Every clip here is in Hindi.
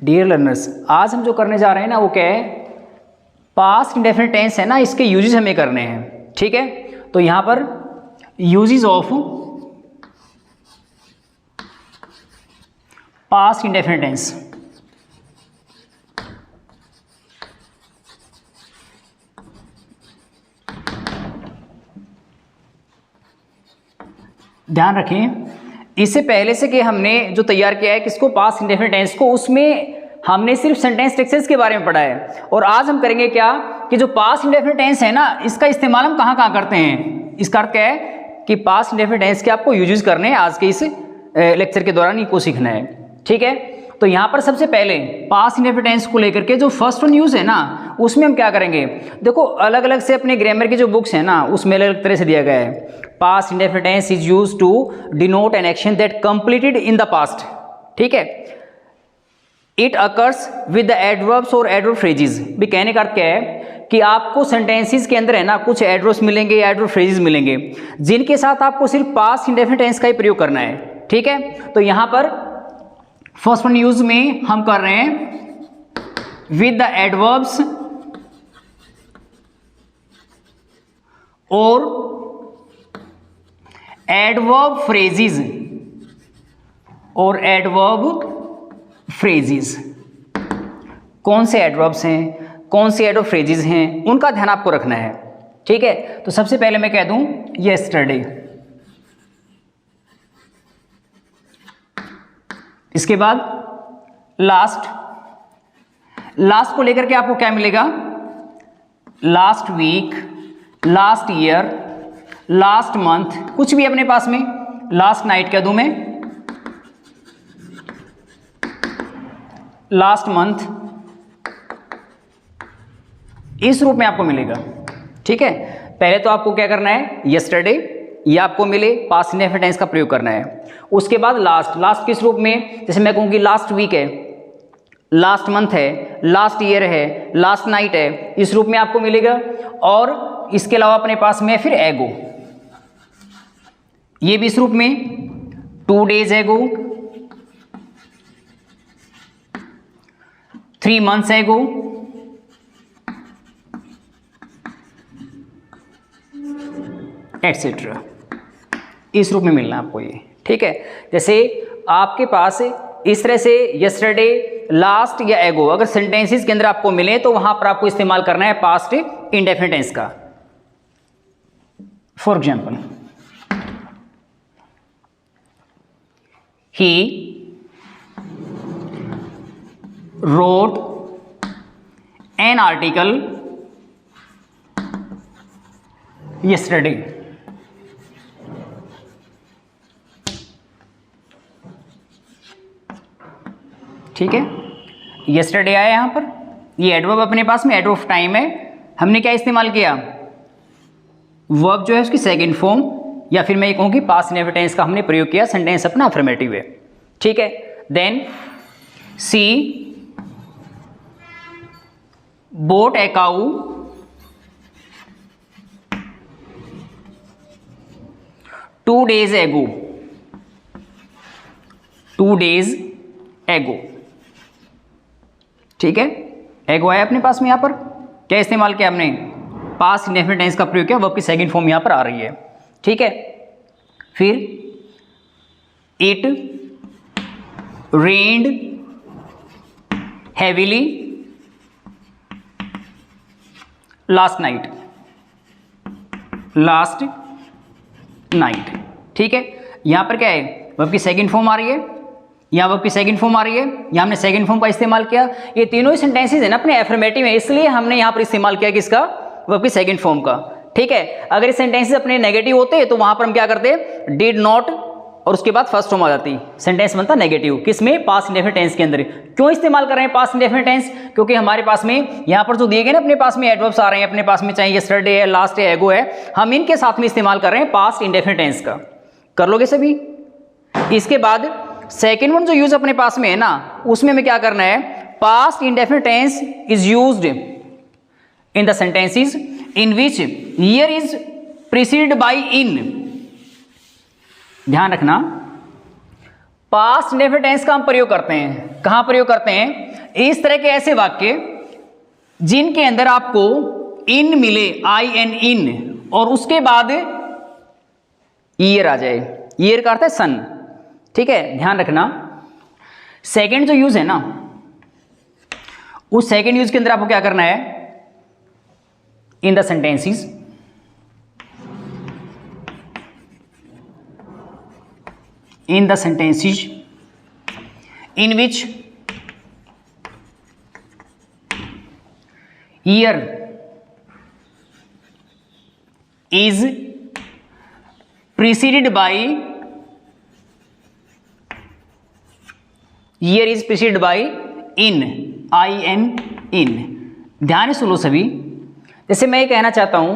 डियर लर्नर्स, आज हम जो करने जा रहे हैं ना वो क्या है, पास्ट इंडेफिनिट टेंस है ना, इसके यूजेस हमें करने हैं। ठीक है, तो यहां पर uses of past indefinite tense. ध्यान रखें, इससे पहले से कि हमने जो तैयार किया है किसको, पास्ट इंडेफिनिट टेंस को, उसमें हमने सिर्फ सेंटेंस स्ट्रक्चर्स के बारे में पढ़ा है। और आज हम करेंगे क्या कि जो पास्ट इंडेफिनिट टेंस है ना, इसका इस्तेमाल हम कहाँ कहाँ करते हैं। इसका अर्थ क्या है कि पास्ट इंडेफिनिट टेंस के आपको यूजेस करने हैं आज के इस लेक्चर के दौरान, इनको सीखना है। ठीक है, तो यहाँ पर सबसे पहले पास्ट इंडेफिनिट टेंस को लेकर के जो फर्स्ट वन यूज है ना, उसमें हम क्या करेंगे, देखो अलग अलग से अपने ग्रामर की जो बुक्स है ना, उसमें अलग अलग तरह से दिया गया है। Past indefinite tense is used to denote an action that completed in the past. ठीक है, it occurs with the adverbs और एडवर्ब फ्रेजेस। भी कहने का अर्थ क्या है कि आपको सेंटेंसेस के अंदर है ना कुछ एडवर्ब्स मिलेंगे या एडवर्ब फ्रेजेस मिलेंगे, जिनके साथ आपको सिर्फ पास्ट इंडेफिनिट टेंस का ही प्रयोग करना है। ठीक है, तो यहां पर फर्स्ट वन यूज में हम कर रहे हैं विद द एडवर्ब्स और एडवर्ब फ्रेजेस और एडवर्ब फ्रेजेस। कौन से एडवर्ब्स हैं, कौन से एडवर्ब फ्रेजेस हैं, उनका ध्यान आपको रखना है। ठीक है, तो सबसे पहले मैं कह दूं यस्टरडे, इसके बाद लास्ट। लास्ट को लेकर के आपको क्या मिलेगा, last week, last year, last month, कुछ भी अपने पास में। लास्ट नाइट कह दूं मैं, लास्ट मंथ, इस रूप में आपको मिलेगा। ठीक है, पहले तो आपको क्या करना है, यस्टरडे ये आपको मिले, पास्ट इंडेफिनिट टेंस का प्रयोग करना है। उसके बाद लास्ट, लास्ट किस रूप में, जैसे मैं कहूँगी लास्ट वीक है, लास्ट मंथ है, लास्ट ईयर है, लास्ट नाइट है, इस रूप में आपको मिलेगा। और इसके अलावा अपने पास में फिर एगो, ये भी इस रूप में, 2 days एगो, 3 months एगो, एटसेट्रा, इस रूप में मिलना आपको ये। ठीक है, जैसे आपके पास इस तरह से यस्टरडे, लास्ट या एगो अगर सेंटेंसेस के अंदर आपको मिले तो वहां पर आपको इस्तेमाल करना है पास्ट इंडेफिनिट टेंस का। For example, he wrote an article yesterday। ठीक है, yesterday आया यहां पर, ये एडवर्ब अपने पास में, एडवर्ब ऑफ टाइम है। हमने क्या इस्तेमाल किया, वर्ब जो है उसकी सेकंड फॉर्म, या फिर मैं ये कहूं कि पास्ट इंडेफिनिट टेंस का हमने प्रयोग किया, सेंटेंस अपना अफर्मेटिव है। ठीक है, then she bought a cow two days ago। 2 days ago। ठीक है, एगो आया अपने पास में, यहां पर क्या इस्तेमाल किया हमने, पास्ट इंडेफिनिट टेंस का प्रयोग किया, वर्ब की सेकंड फॉर्म यहां पर आ रही है। ठीक है, फिर it rained heavily last night, last night. ठीक है, यहां पर क्या है, वर्ब की सेकंड फॉर्म आ रही है, यहां वर्ब की सेकंड फॉर्म आ रही है, यहां हमने सेकंड फॉर्म का इस्तेमाल किया। ये तीनों ही सेंटेंसेस है ना अपने एफर्मेटिव है, इसलिए हमने यहां पर इस्तेमाल किया किसका, वर्ब की सेकंड फॉर्म का। ठीक है, अगर ये सेंटेंसेस अपने नेगेटिव होते तो वहां पर हम क्या करते, डिड नॉट और उसके बाद फर्स्ट फॉर्म आ जाती, सेंटेंस बनता नेगेटिव। किसमें, पास्ट इंडेफिनिट टेंस के अंदर। क्यों इस्तेमाल कर रहे हैं पास्ट इंडेफिनिट टेंस, क्योंकि हमारे पास में यहाँ पर जो दिए गए ना अपने पास में एडवर्ब्स आ रहे हैं, अपने पास में चाहे यस्टरडे है, लास्ट है, एगो है, हम इनके साथ में इस्तेमाल कर रहे हैं पास्ट इंडेफिनिट टेंस का। कर लोगे सभी। इसके बाद सेकेंड वन जो यूज अपने पास में है ना, उसमें हमें क्या करना है, past indefinite tense is used in the sentences in which year is preceded by in. ध्यान रखना, पास्ट इंडेफिनिट टेंस का हम प्रयोग करते हैं, कहां प्रयोग करते हैं, इस तरह के ऐसे वाक्य जिनके अंदर आपको इन मिले, IN इन, और उसके बाद ईयर आ जाए। ईयर का अर्थ है सन, ठीक है, ध्यान रखना। सेकंड जो यूज है ना, उस सेकंड यूज के अंदर आपको क्या करना है, in the sentences in which year is preceded by in, in। ध्यान से सुनो सभी। जैसे मैं ये कहना चाहता हूं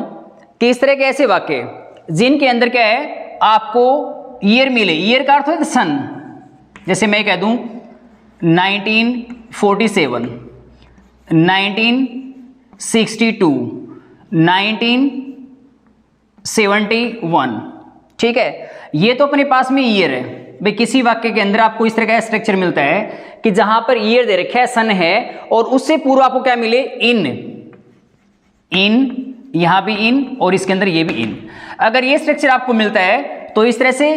कि इस तरह के ऐसे वाक्य जिनके अंदर क्या है, आपको ईयर मिले, ईयर का अर्थ है सन। जैसे मैं कह दूं 1947, 1962, 1971, ठीक है, ये तो अपने पास में ईयर है भाई। किसी वाक्य के अंदर आपको इस तरह का स्ट्रक्चर मिलता है कि जहां पर ईयर दे रखा है, सन है, और उससे पूर्व आपको क्या मिले, इन, यहां भी इन, और इसके अंदर ये भी इन। अगर ये स्ट्रक्चर आपको मिलता है तो इस तरह से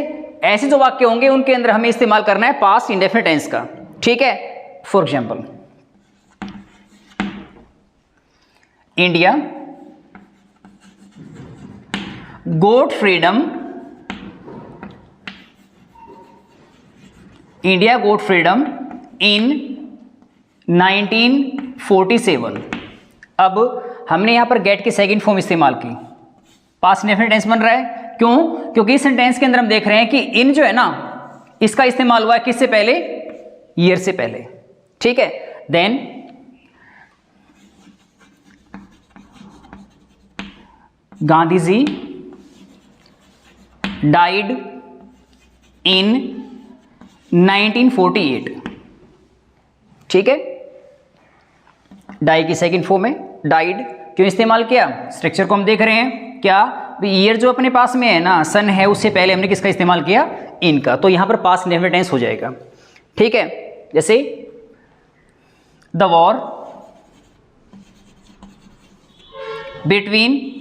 ऐसे जो वाक्य होंगे उनके अंदर हमें इस्तेमाल करना है पास्ट इंडेफिनिट टेंस का, ठीक है। For example, India got freedom, India got freedom इन 1947। अब हमने यहां पर गेट की सेकंड फॉर्म इस्तेमाल की, पास्ट इंडेफिनिट टेंस बन रहा है। क्यों? क्योंकि इस सेंटेंस के अंदर हम देख रहे हैं कि इन जो है ना, इसका इस्तेमाल हुआ है किससे पहले, ईयर से पहले, ठीक है। Then Gandhi ji died in 1948, ठीक है। डाई की सेकंड फॉर्म में डाइड क्यों इस्तेमाल किया, स्ट्रक्चर को हम देख रहे हैं। क्या ईयर जो अपने पास में है ना, सन है, उससे पहले हमने किसका इस्तेमाल किया, इनका, तो यहां पर पास्ट इंडेफिनिट टेंस हो जाएगा, ठीक है। जैसे the war between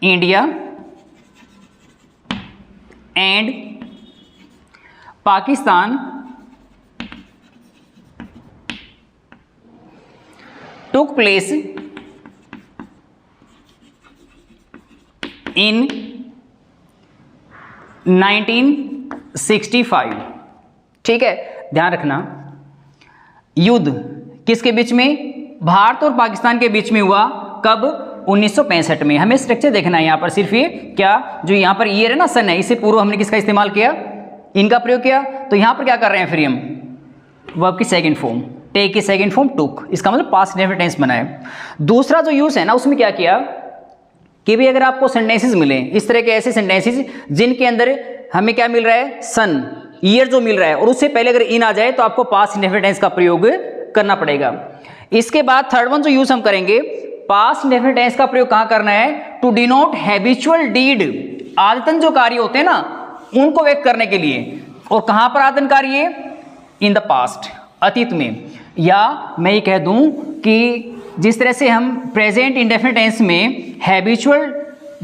India and Pakistan took place in 1965, ठीक है। ध्यान रखना, युद्ध किसके बीच में, भारत और पाकिस्तान के बीच में हुआ, कब, 1965 में। हमें स्ट्रक्चर देखना है यहां पर, सिर्फ ये क्या, जो यहां पर ईयर है ना, सन है, इससे पूर्व हमने किसका इस्तेमाल किया, इनका प्रयोग किया। तो यहां पर क्या कर रहे हैं फिर हम, वर्ब की सेकंड फॉर्म, टेक की सेकंड फॉर्म टुक, इसका मतलब पास्ट इंडेफिनिट टेंस बना है। दूसरा जो यूज है ना, उसमें क्या किया कि भी अगर आपको सेंटेंसेस मिले, इस तरह के ऐसे सेंटेंसेस जिनके अंदर हमें क्या मिल रहा है, सन, ईयर जो मिल रहा है, और उससे पहले अगर इन आ जाए तो आपको पास्ट इंडेफिनिट टेंस का प्रयोग करना पड़ेगा। इसके बाद थर्ड वन जो यूज हम करेंगे, पास्ट इंडेफिनिट टेंस का प्रयोग कहां करना है, टू डिनोट हैबिचुअल डीड, आदतन जो कार्य होते हैं ना, उनको व्यक्त करने के लिए। और कहां पर आदतन कार्य, इन द पास्ट, अतीत में। या मैं ये कह दूं कि जिस तरह से हम प्रेजेंट इंडेफिनिट टेंस में हैबिचुअल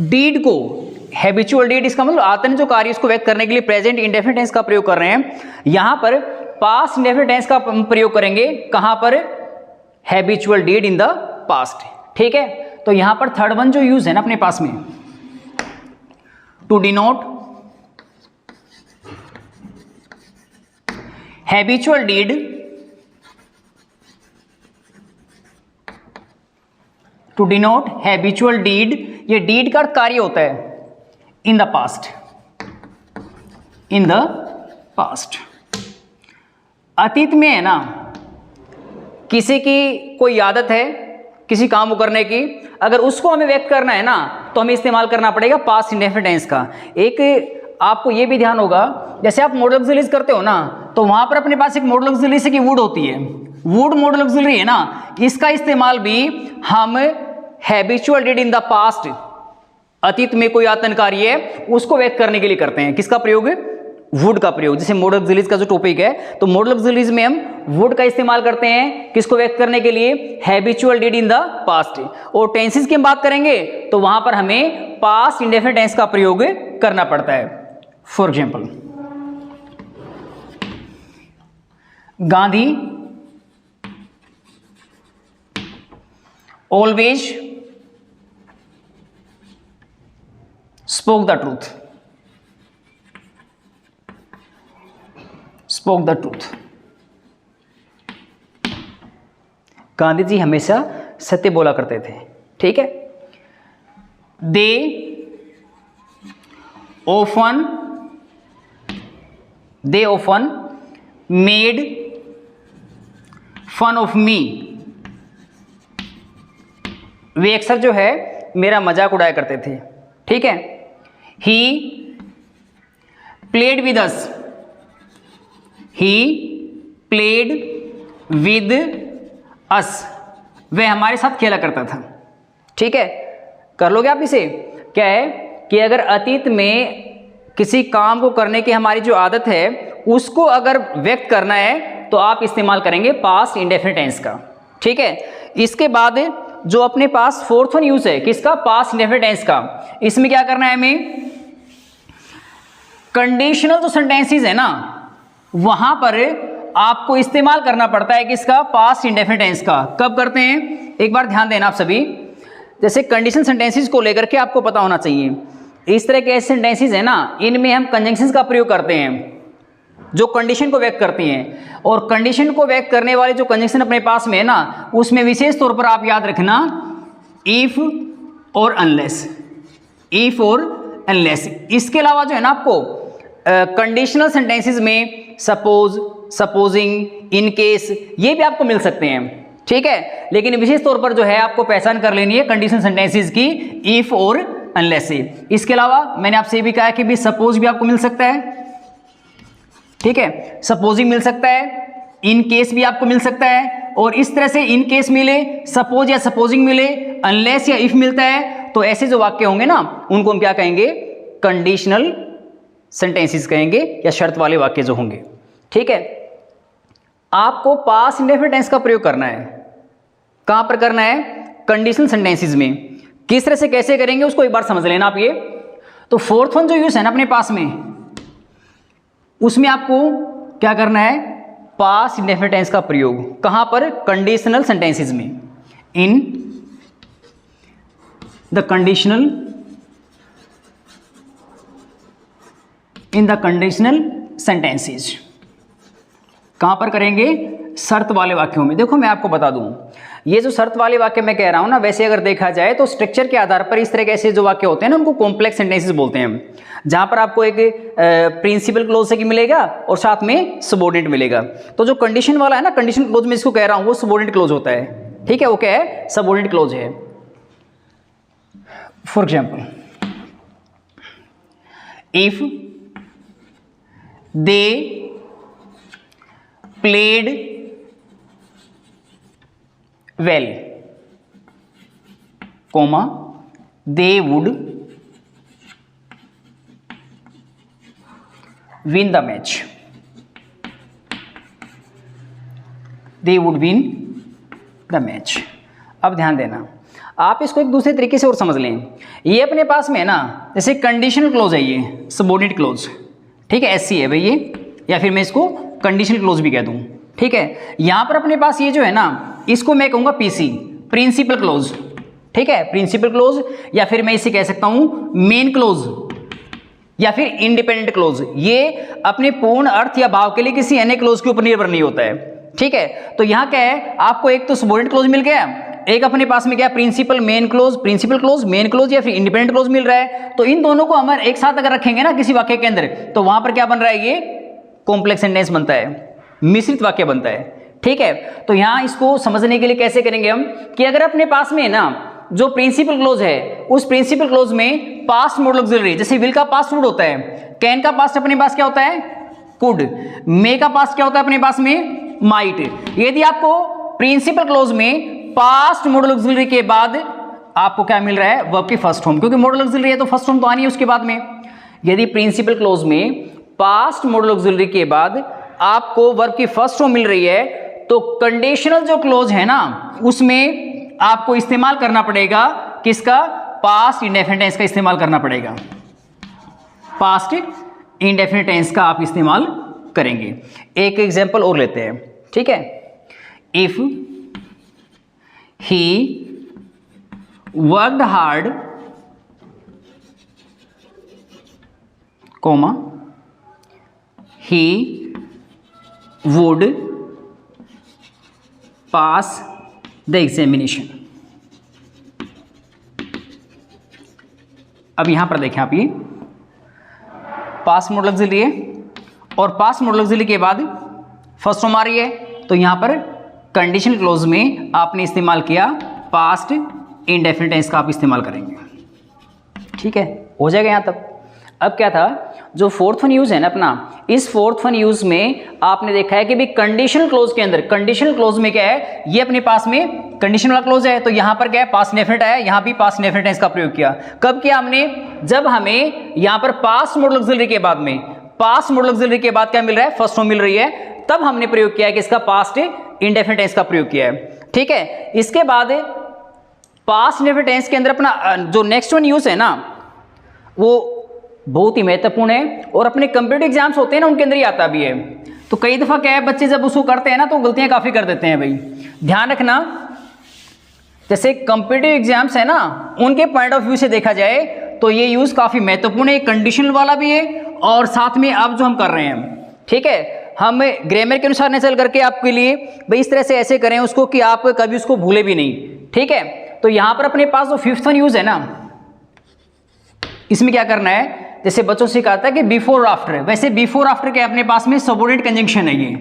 डीड को, हैबिचुअल डीड इसका मतलब आतन जो कार्य उसको व्यक्त करने के लिए प्रेजेंट इंडेफिनिट टेंस का प्रयोग कर रहे हैं, यहां पर पास्ट इंडेफिनिट टेंस का प्रयोग करेंगे, कहां पर, habitual deed in the past, ठीक है। तो यहां पर थर्ड वन जो यूज है ना अपने पास में, to denote habitual deed, to denote habitual deed, ये डीड का कार्य होता है, in the past, in the past. अतीत में है ना, किसी की कोई आदत है किसी काम को करने की, अगर उसको हमें व्यक्त करना है ना, तो हमें इस्तेमाल करना पड़ेगा पास्ट इंडेफिनिट टेंस का। एक आपको ये भी ध्यान होगा, जैसे आप मॉडल ऑक्सिलरीज करते हो ना, तो वहां पर अपने पास एक मॉडल ऑक्सिलरी से की वुड होती है, वुड मॉडल ऑक्सिलरी है ना, इसका इस्तेमाल भी हम habitual deed in the past, अतीत में कोई आतन कार्य है उसको व्यक्त करने के लिए करते हैं। किसका प्रयोग, वुड का प्रयोग, जैसे मोडल ऑक्सिलरीज का जो टॉपिक है, तो मोडल ऑक्सिलरीज में हम वुड का इस्तेमाल करते हैं किसको व्यक्त करने के लिए, habitual did in the past. और टेंसेस की हम बात करेंगे तो वहां पर हमें पास्ट इंडेफिनिट टेंस का प्रयोग करना पड़ता है। For example, Gandhi always spoke the truth, spoke the truth. Gandhi ji हमेशा सत्य बोला करते थे, ठीक है। They often made fun of me, वे अक्सर जो है मेरा मजाक उड़ाया करते थे, ठीक है। He played with us, he played with us, वह हमारे साथ खेला करता था, ठीक है। कर लोगे आप इसे। क्या है कि अगर अतीत में किसी काम को करने की हमारी जो आदत है उसको अगर व्यक्त करना है तो आप इस्तेमाल करेंगे पास्ट इंडेफिनिट टेंस का, ठीक है। इसके बाद जो अपने पास फोर्थ वन यूज है किसका, पास्ट इंडेफिनिट टेंस का, इसमें क्या करना है हमें, कंडीशनल जो सेंटेंसेस है ना वहां पर आपको इस्तेमाल करना पड़ता है किसका, पास्ट इंडेफिनिट टेंस का। कब करते हैं, एक बार ध्यान देना आप सभी। जैसे कंडीशनल सेंटेंसेस को लेकर के आपको पता होना चाहिए, इस तरह के ऐसे सेंटेंसेस है ना, इनमें हम कंजंक्शंस का प्रयोग करते हैं जो कंडीशन को व्यक्त करती हैं। और कंडीशन को व्यक्त करने वाले जो कंजंक्शन अपने पास में है ना, उसमें विशेष तौर पर आप याद रखना इफ और अनलेस, इफ और अनलेस। इसके अलावा जो है ना आपको कंडीशनल सेंटेंसेस में सपोज, सपोजिंग, इन केस, ये भी आपको मिल सकते हैं, ठीक है। लेकिन विशेष तौर पर जो है आपको पहचान कर लेनी है कंडीशनल सेंटेंसेस की इफ और अनलेस से। इसके अलावा मैंने आपसे ये भी कहा कि भी सपोज भी आपको मिल सकता है, ठीक है, सपोजिंग मिल सकता है, इन केस भी आपको मिल सकता है। और इस तरह से इन केस मिले, सपोज या सपोजिंग मिले, अनलेस या इफ मिलता है, तो ऐसे जो वाक्य होंगे ना उनको हम क्या कहेंगे, कंडीशनल सेंटेंसेस कहेंगे या शर्त वाले वाक्य जो होंगे, ठीक है। आपको पास्ट इंडेफिनिट टेंस का प्रयोग करना है, कहां पर करना है, कंडीशनल सेंटेंसेस में। किस तरह से कैसे करेंगे उसको एक बार समझ लेना आप ये। तो फोर्थ वन जो यूज है ना अपने पास में, उसमें आपको क्या करना है, पास्ट इंडेफिनिट टेंस का प्रयोग। कहां पर, कंडीशनल सेंटेंसेस में, इन द कंडीशनल सेंटेंसेस। कहां पर करेंगे, शर्त वाले वाक्यों में। देखो मैं आपको बता दूं, ये जो शर्त वाले वाक्य मैं कह रहा हूं ना, वैसे अगर देखा जाए तो स्ट्रक्चर के आधार पर इस तरह के ऐसे जो वाक्य होते हैं ना उनको कॉम्प्लेक्स सेंटेंसेस बोलते हैं, जहां पर आपको एक प्रिंसिपल क्लोज से मिलेगा और साथ में सबऑर्डिनेट मिलेगा। तो जो कंडीशन वाला है ना, कंडीशन क्लोज में इसको कह रहा हूं, वो सबऑर्डिनेट क्लोज होता है, ठीक है। वो क्या है, सबऑर्डिनेट क्लोज है। For example, if they played well, comma, they would win the match, they would win the match। अब ध्यान देना, आप इसको एक दूसरे तरीके से और समझ लें। ये अपने पास में है ना, जैसे कंडीशनल क्लोज है, ये सबऑर्डिनेट क्लोज, ठीक है, ऐसी है भाई ये, या फिर मैं इसको कंडीशनल क्लोज भी कह दूं, ठीक है। यहां पर अपने पास ये जो है ना, इसको मैं कहूंगा पीसी, प्रिंसिपल क्लोज, ठीक है, प्रिंसिपल क्लोज, या फिर मैं इसे कह सकता हूं मेन क्लोज या फिर इंडिपेंडेंट क्लोज। ये अपने पूर्ण अर्थ या भाव के लिए किसी अन्य क्लोज के ऊपर निर्भर नहीं होता है, ठीक है। तो यहां क्या है, आपको एक तो सबऑर्डिनेट क्लोज मिल गया, एक अपने पास में क्या, principal main clause, principal clause main clause या फिर इंडिपेंडेंट क्लोज मिल रहा है। तो इन दोनों को हम एक साथ अगर रखेंगे ना किसी वाक्य के अंदर, तो वहां पर क्या बन रहा है, ये कॉम्प्लेक्स सेंटेंस बनता है, मिश्रित वाक्य बनता है, ठीक है। तो यहां इसको समझने के लिए कैसे करेंगे हम, कि अगर अपने पास में ना जो प्रिंसिपल क्लोज है, उस प्रिंसिपल क्लोज में पास्ट मॉडल ऑक्सिलरी, जैसे विल का पास्ट वुड होता है, कैन का पास्ट अपने पास क्या होता है, कुड, मे का पास्ट क्या होता है अपने पास में, माइट। यदि आपको प्रिंसिपल क्लोज में पास्ट मॉडल ऑक्सिलरी के बाद आपको क्या मिल रहा है, वर्ब की फर्स्ट फॉर्म, क्योंकि मॉडल ऑक्सिलरी है तो फर्स्ट फॉर्म तो आनी है उसके बाद में। यदि प्रिंसिपल क्लोज में पास्ट मॉडल ऑक्सिलरी के बाद आपको वर्ब की फर्स्ट फॉर्म मिल रही है, तो कंडीशनल जो क्लोज है ना उसमें आपको इस्तेमाल करना पड़ेगा किसका? पास्ट इंडेफिनिट टेंस का इस्तेमाल करना पड़ेगा। पास्ट इंडेफिनिट टेंस का आप इस्तेमाल करेंगे। एक एग्जांपल और लेते हैं, ठीक है। If he worked hard, comma, he would pass the examination। अब यहां पर देखें आप, ये पास्ट मॉडल ऑक्सिलरी है और पास्ट मॉडल ऑक्सिलरी के बाद फर्स्ट फॉर्म आ रही है, तो यहां पर कंडीशनल क्लोज में आपने इस्तेमाल किया पास्ट इंडेफिनिट टेंस का आप इस्तेमाल करेंगे, ठीक है। हो जाएगा यहां तक। अब क्या था, जो फोर्थ वन यूज है ना अपना, इस फोर्थ वन यूज में आपने देखा है कि भी कंडीशनल क्लोज के अंदर, कंडीशनल क्लोज में क्या है, ये अपने पास में कंडीशनल वाला क्लोज है, तो यहां पर क्या है, पास्ट इंडेफिनिट आया, यहां भी पास्ट इंडेफिनिट टेंस का प्रयोग किया। कब किया हमने? जब हमें यहां पर पास्ट मॉडल ऑक्सिलरी के बाद में, पास्ट मॉडल ऑक्सिलरी के बाद क्या मिल रहा है, फर्स्ट फॉर्म मिल रही है, तब हमने प्रयोग किया है कि इसका पास्ट इंडेफिनिट टेंस का प्रयोग किया है, ठीक है। इसके बाद पास्ट इंडेफिनिट टेंस के अंदर अपना जो नेक्स्ट वन यूज है ना, वो बहुत ही महत्वपूर्ण है और अपने कंप्यूटर एग्जाम्स होते हैं ना उनके अंदर ही आता भी है। तो कई दफा क्या है, बच्चे जब उसको करते हैं ना तो गलतियां काफी कर देते हैं भाई, ध्यान रखना। जैसे कंप्यूटर एग्जाम्स है ना, उनके पॉइंट ऑफ व्यू से देखा जाए तो ये यूज काफी महत्वपूर्ण है, कंडीशनल वाला भी है और साथ में अब जो हम कर रहे हैं, ठीक है, हम ग्रामर के अनुसार नहीं चल करके आपके लिए भाई इस तरह से ऐसे करें उसको कि आप कभी उसको भूले भी नहीं, ठीक है। तो यहां पर अपने पास जो फिफ्थ वन यूज है ना, इसमें क्या करना है, जैसे बच्चों से कहा था कि बिफोर और आफ्टर, वैसे बिफोर आफ्टर के अपने पास में सबऑर्डिनेट कंजंक्शन है, ये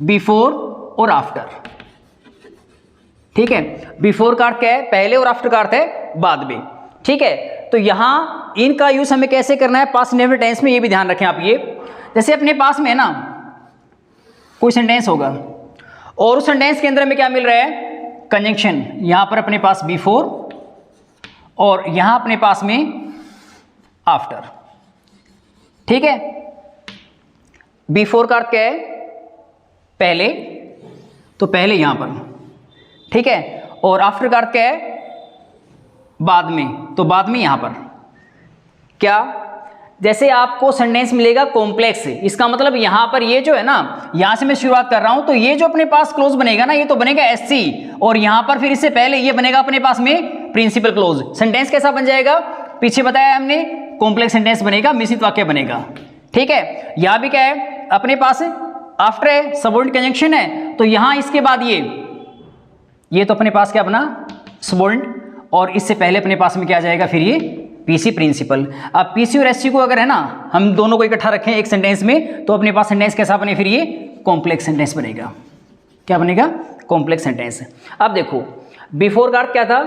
बिफोर और आफ्टर, ठीक है। बिफोर का अर्थ क्या है, पहले, और आफ्टर का अर्थ है बाद में, ठीक है। तो यहां इनका यूज हमें कैसे करना है पास्ट इंडेफिनिट टेंस में, ये भी ध्यान रखें आप। ये जैसे अपने पास में है ना कोई सेंटेंस होगा और उस सेंटेंस के अंदर में क्या मिल रहा है, कंजंक्शन, यहां पर अपने पास बिफोर और यहां अपने पास में आफ्टर, ठीक है। बिफोर का अर्थ क्या है, पहले, तो पहले यहां पर, ठीक है। और आफ्टर का अर्थ क्या है, बाद में, तो बाद में यहां पर। क्या, जैसे आपको सेंटेंस मिलेगा कॉम्प्लेक्स, इसका मतलब यहां पर ये जो है ना, यहां से मैं शुरुआत कर रहा हूं, तो ये जो अपने पास क्लोज बनेगा ना, ये तो बनेगा एससी, और यहां पर फिर इससे पहले ये बनेगा अपने पास में प्रिंसिपल क्लोज। सेंटेंस कैसा बन जाएगा, पीछे बताया हमने, कॉम्प्लेक्स सेंटेंस बनेगा, मिश्रित वाक्य बनेगा, ठीक है। यहां भी क्या है, अपने पास आफ्टर है, सबऑर्डिनेट कंजंक्शन है, तो यहां इसके बाद ये तो अपने पास क्या बना, सबऑर्डिनेट, और इससे पहले अपने पास में क्या आ जाएगा, फिर ये पीसी प्रिंसिपल। अब पीसी और एससी को अगर है ना हम दोनों को इकट्ठा रखें एक सेंटेंस में, तो अपने पास सेंटेंस कैसा बने, फिर ये कॉम्प्लेक्स सेंटेंस बनेगा। क्या बनेगा, कॉम्प्लेक्स सेंटेंस। अब देखो बिफोर का अर्थ क्या था,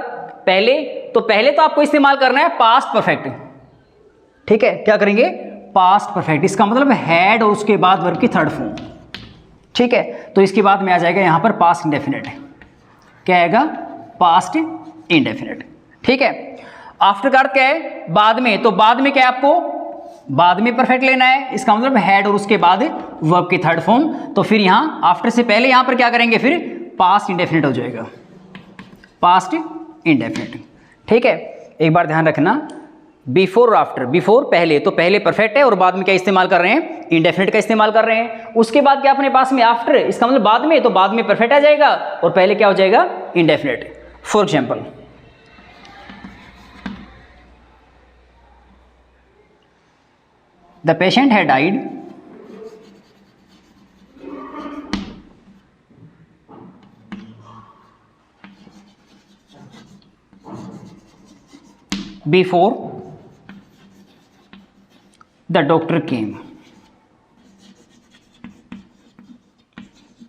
पहले, तो पहले तो आपको इस्तेमाल करना है पास्ट परफेक्ट, ठीक है। क्या करेंगे, पास्ट परफेक्ट, इसका मतलब हैड और उसके बाद वर्ब की थर्ड फॉर्म, ठीक है। तो इसके बाद में आ जाएगा यहां पर पास्ट इंडेफिनिट, क्या आएगा, पास्ट इंडेफिनिट, ठीक है। आफ्टर का अर्थ क्या है, बाद में, तो बाद में क्या है, आपको बाद में परफेक्ट लेना है, इसका मतलब हैड और उसके बाद वर्ब की थर्ड फॉर्म, तो फिर यहां आफ्टर से पहले यहां पर क्या करेंगे, फिर पास्ट इंडेफिनिट हो जाएगा, पास्ट इंडेफिनिट, ठीक है। एक बार ध्यान रखना, बिफोर और आफ्टर, बिफोर पहले, तो पहले परफेक्ट है और बाद में क्या इस्तेमाल कर रहे हैं, इंडेफिनिट का इस्तेमाल कर रहे हैं। उसके बाद क्या अपने पास में आफ्टर, इसका मतलब बाद में, तो बाद में परफेक्ट आ जाएगा और पहले क्या हो जाएगा, indefinite. For example, the patient had died before the doctor केम।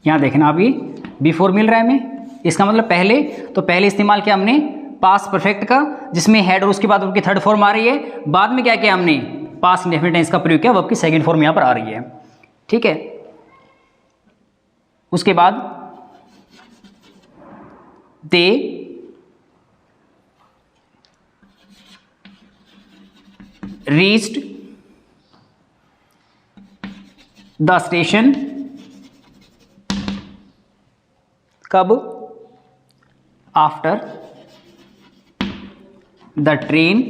यहां देखना अभी बिफोर मिल रहा है हमें, इसका मतलब पहले, तो पहले इस्तेमाल किया हमने पास्ट परफेक्ट का, जिसमें हेड और उसके बाद उनकी थर्ड फॉर्म आ रही है। बाद में क्या किया हमने, पास्ट इंडेफिनिट टेंस का प्रयोग किया, वर्ब की सेकंड फॉर्म यहां पर आ रही है, ठीक है। उसके बाद दे रीच्ड द स्टेशन, कब, after the train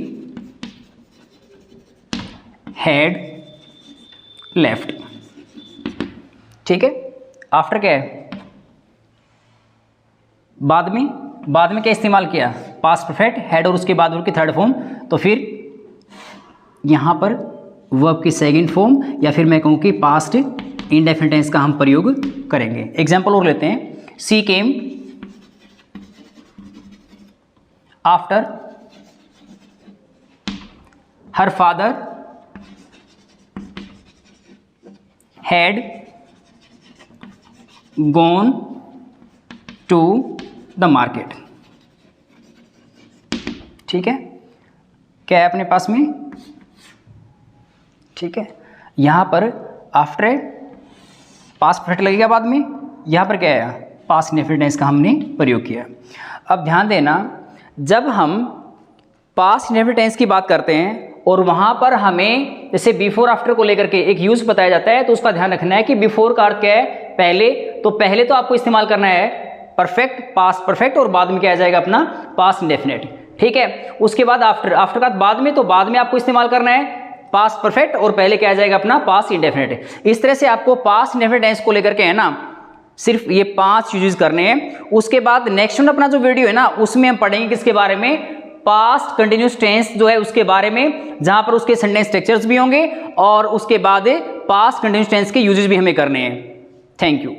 had left. ठीक है, आफ्टर क्या है, बाद में क्या इस्तेमाल किया, पास्ट परफेक्ट, हैड और उसके बाद वर्ब की थर्ड फॉर्म, तो फिर यहां पर वर्ब की सेकंड फॉर्म या फिर मैं कहूं कि पास्ट इंडेफिनिट टेंस का हम प्रयोग करेंगे। एग्जांपल और लेते हैं, she came after her father had gone to the market. ठीक है, क्या है अपने पास में, ठीक है, यहां पर आफ्टर पास्ट परफेक्ट लगेगा बाद में, यहां पर क्या है, पास्ट इंडेफिनिट टेंस का हमने प्रयोग किया। अब ध्यान देना, जब हम पास्ट इंडेफिनिट टेंस की बात करते हैं और वहां पर हमें जैसे बिफोर आफ्टर को लेकर के एक यूज बताया जाता है, तो उसका ध्यान रखना है कि बिफोर का अर्थ क्या है, पहले, तो पहले तो आपको इस्तेमाल करना है परफेक्ट, पास्ट परफेक्ट, और बाद में क्या आ जाएगा अपना पास्ट इंडेफिनिट। ठीक है, उसके बाद आफ्टर का बाद में, तो बाद में आपको इस्तेमाल करना है पास्ट परफेक्ट और पहले क्या आ जाएगा अपना पास्ट इंडेफिनिट। इस तरह से आपको पास्ट इंडेफिनिट टेंस को लेकर के है ना सिर्फ ये 5 यूज करने हैं। उसके बाद नेक्स्ट में अपना जो वीडियो है ना उसमें हम पढ़ेंगे किसके बारे में, पास्ट कंटिन्यूस टेंस जो है उसके बारे में, जहां पर उसके सेंटेंस स्ट्रक्चर्स भी होंगे और उसके बाद पास्ट कंटिन्यूस टेंस के यूजेस भी हमें करने हैं। Thank you.